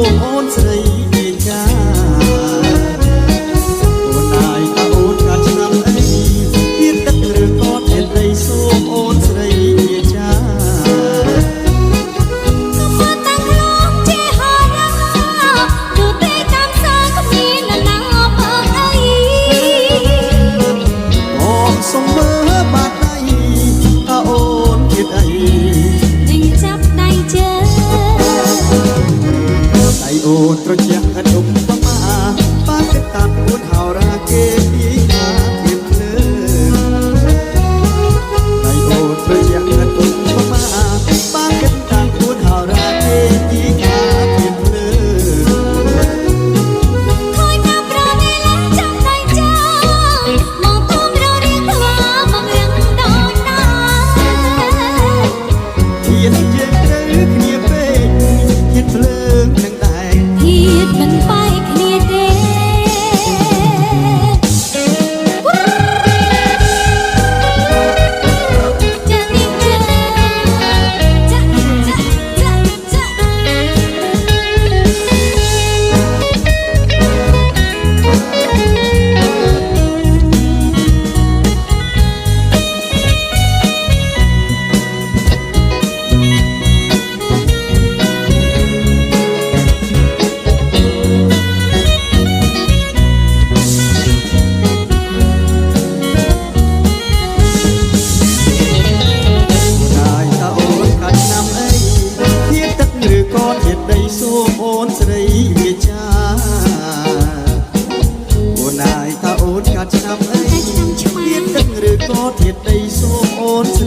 មអូនស្រីជាចាអូនអាយថាអូនកាត់ឆ្នាំអីទៀតទឹកឬក៏ទៀតអីសូមអូនស្រីជាចាសូមមើលបាត់ដៃថាអូនគិតអីនឹងចាប់ដៃជើដៃអូនត្រជាក់ឥតឧបមាបានគិតតាមពួនហោរាគេពីណាពីភ្លើដៃអូនត្រជាក់ឥតឧបមាបានគិតតាមពួនហោរាគេពីណាពីភ្លើសូមអូនស្រីវាចាអូនអាយថាអូនកាត់ឆ្នាំអីទៀតទឹកឬក៏ទៀតដីសូមអូនស្រី